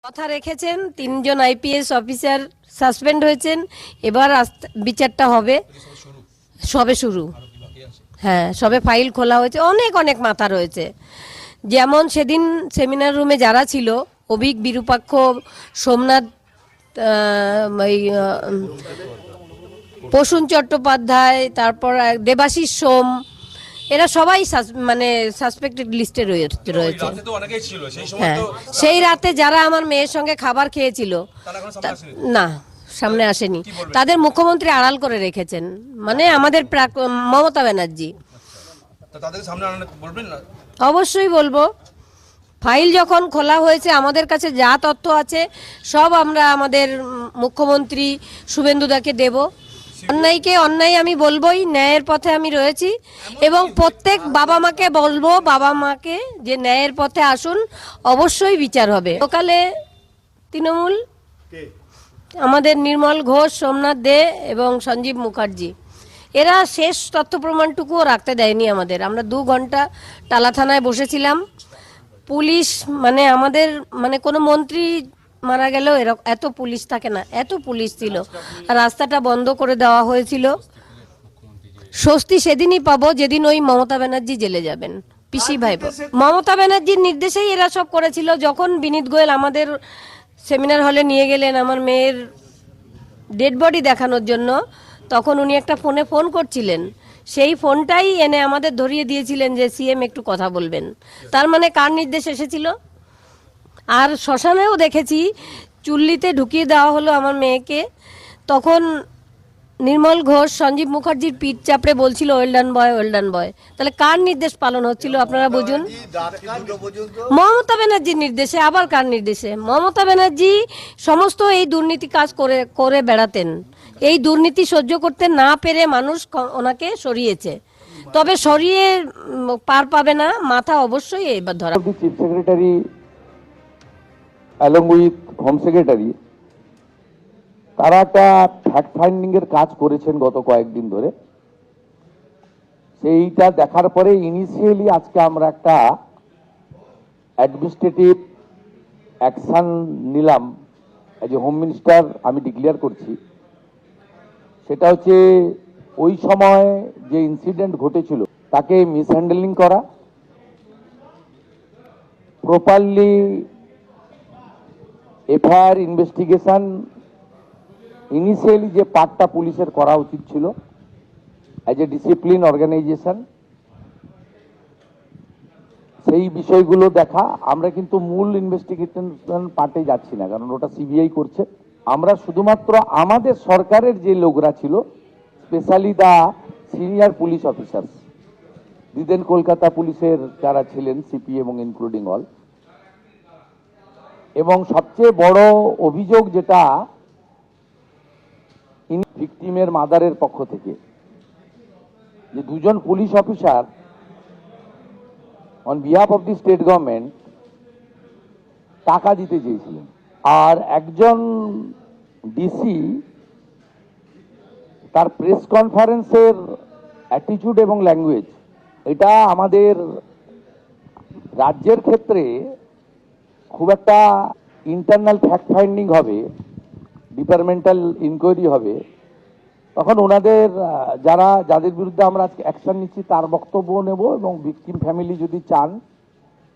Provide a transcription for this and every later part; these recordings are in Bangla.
কথা রেখেছেন, 3জন আইপিএস অফিসার সাসপেন্ড হয়েছেন। এবার বিচারটা হবে, সবে শুরু। হ্যাঁ, সবে ফাইল খোলা হয়েছে, অনেক অনেক মাথা রয়েছে। যেমন সেদিন সেমিনার রুমে যারা ছিল, অভিক, বিরূপাক্ষ, সোমনাথ, প্রসূন চট্টোপাধ্যায়, তারপর দেবাশিস সোম, এরা সবাই মানে সাসপেক্টেড লিস্টে রয়েছে। হ্যাঁ, সেই রাতে যারা আমার মেয়ের সঙ্গে খাবার খেয়েছিল, না সামনে আসেনি, তাদের মুখ্যমন্ত্রী আড়াল করে রেখেছেন, মানে আমাদের মমতা ব্যানার্জি। অবশ্যই বলবো। ফাইল যখন খোলা হয়েছে, আমাদের কাছে যা তথ্য আছে সব আমরা আমাদের মুখ্যমন্ত্রী শুভেন্দুদাকে দেব। অন্যায়কে অন্যায় আমি বলবোই, ন্যায়ের পথে আমি রয়েছি এবং প্রত্যেক বাবা মাকে বলবো, বাবা মাকে, যে ন্যায়ের পথে আসুন, অবশ্যই বিচার হবে। সকালে তৃণমূল, আমাদের নির্মল ঘোষ, সোমনাথ দে এবং সঞ্জীব মুখার্জি, এরা শেষ তথ্য প্রমাণটুকুও রাখতে দেয়নি আমাদের। আমরা 2 ঘন্টা টালা থানায় বসেছিলাম। পুলিশ, মানে আমাদের, মানে কোনো মন্ত্রী মারা গেলেও এত পুলিশ থাকে না, এত পুলিশ ছিল। রাস্তাটা বন্ধ করে দেওয়া হয়েছিল। স্বস্তি সেদিনই পাবো যেদিন ওই মমতা ব্যানার্জি জেলে যাবেন, পিসি ভাইপো। মমতা ব্যানার্জির নির্দেশেই এরা সব করেছিল। যখন বিনীত গোয়েল আমাদের সেমিনার হলে নিয়ে গেলেন আমার মেয়ের ডেড বডি দেখানোর জন্য, তখন উনি একটা ফোন করছিলেন। সেই ফোনটাই এনে আমাদের ধরিয়ে দিয়েছিলেন যে সিএম একটু কথা বলবেন। তার মানে কার নির্দেশ এসেছিল? আর শ্মশানেও দেখেছি, চুল্লিতে ঢুকিয়ে দেওয়া হলো আমার মেয়েকে, তখন নির্মল ঘোষ সঞ্জীব মুখার্জির পিঠ চাপড়ে বলছিল ওয়েলডান বয়, ওয়েলডান বয়। তাহলে কার নির্দেশ পালন হচ্ছিল আপনারা বুঝুন। মমতা ব্যানার্জির নির্দেশে। আবার কার নির্দেশে? মমতা ব্যানার্জি সমস্ত এই দুর্নীতি কাজ করে করে বেড়াতেন। এই দুর্নীতি সহ্য করতে না পেরে মানুষ ওনাকে সরিয়েছে। তবে সরিয়ে পার পাবে না, মাথা অবশ্যই এবার ধরা। Chief secretary along with home secretary, তারা একটা ফ্যাক্ট ফাইন্ডিং এর কাজ করেছেন গত কয়েকদিন ধরে। সেইটা দেখার পরে ইনিশিয়ালি আজকে আমরা একটা অ্যাডমিনিস্ট্রেটিভ অ্যাকশন নিলাম। এজ এ হোম মিনিস্টার আমি ডিক্লেয়ার করছি। সেটা হচ্ছে ওই সময় যে ইনসিডেন্ট ঘটেছিল তাকে মিসহ্যান্ডেলিং করা, প্রপারলি এফআইআর ইনভেস্টিগেশন ইনিশিয়ালি যে পার্টটা পুলিশের করা উচিত ছিল অ্যাজ এ ডিসিপ্লিন অর্গানাইজেশন, সেই বিষয়গুলো দেখা। আমরা কিন্তু মূল ইনভেস্টিগেশন পার্টে যাচ্ছি না, কারণ ওটা সিবিআই করছে। আমরা শুধুমাত্র আমাদের সরকারের যে লোকরা ছিল, specially the senior police officers, দিদেন কলকাতা পুলিশের যারা ছিলেন, সিপি এবং ইনক্লুডিং অল, এবং সবচেয়ে বড় অভিযোগ যেটা ভিকটিমের মাদারের পক্ষ থেকে, যে 2জন police officer on behalf of the state government টাকা দিতে চেয়েছিলেন, আর একজন ডিসি তার প্রেস কনফারেন্সের অ্যাটিটিউড এবং ল্যাঙ্গুয়েজ, এটা আমাদের রাজ্যের ক্ষেত্রে খুব একটা ইন্টারনাল ফ্যাক্ট ফাইন্ডিং হবে, ডিপার্টমেন্টাল ইনকোয়ারি হবে, তখন ওনাদের যাদের বিরুদ্ধে আমরা আজকে অ্যাকশন নিচ্ছি তার বক্তব্য নেব, এবং ভিকটিম ফ্যামিলি যদি চান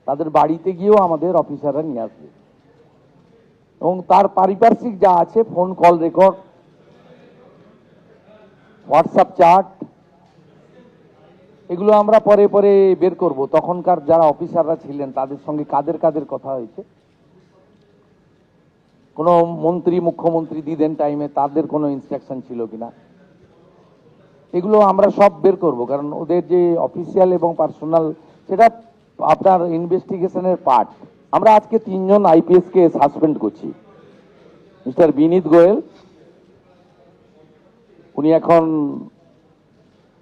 তাদের বাড়িতে গিয়েও আমাদের অফিসাররা নিয়ে আসবে, এবং তার পারিপার্শ্বিক যা আছে, phone call record, WhatsApp chat, এগুলো আমরা পরে পরে বের করব। তখনকার যারা অফিসাররা ছিলেন তাদের সঙ্গে কাদের কাদের কথা হয়েছে, কোনো মন্ত্রী, মুখ্যমন্ত্রী দিদেন টাইমে তাদের কোনো ইনস্ট্রাকশন ছিল কিনা, এগুলো আমরা সব বের করব। কারণ ওদের যে অফিসিয়াল এবং পার্সোনাল, সেটা আপনার ইনভেস্টিগেশনের পার্ট। আমরা আজকে 3জন আইপিএস কে সাসপেন্ড করছি। মিস্টার বিনীত গোয়েল, উনি এখন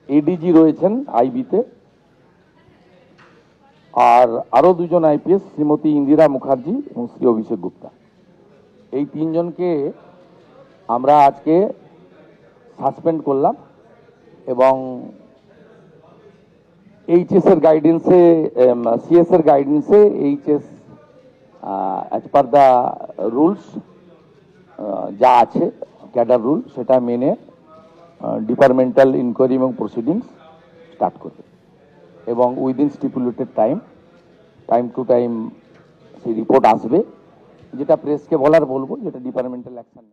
এডিজি রয়েছেন আইবিতে, আর আরো 2জন আইপিএস, শ্রীমতী ইন্দিরা মুখার্জি এবং শ্রী অভিষেক গুপ্তা, এই 3জনকে আমরা আজকে সাসপেন্ড করলাম। এবং এইচএস এর গাইডেন্সে, সিএস এর গাইডেন্সে, এইচএস অ্যাজ পার দা রুলস যা আছে ক্যাডার রুল সেটা মেনে ডিপার্টমেন্টাল ইনকোয়ারি এবং প্রসিডিংস স্টার্ট করবে এবং within stipulated time to time সেই রিপোর্ট আসবে, যেটা প্রেসকে বলবো, যেটা ডিপার্টমেন্টাল অ্যাকশন।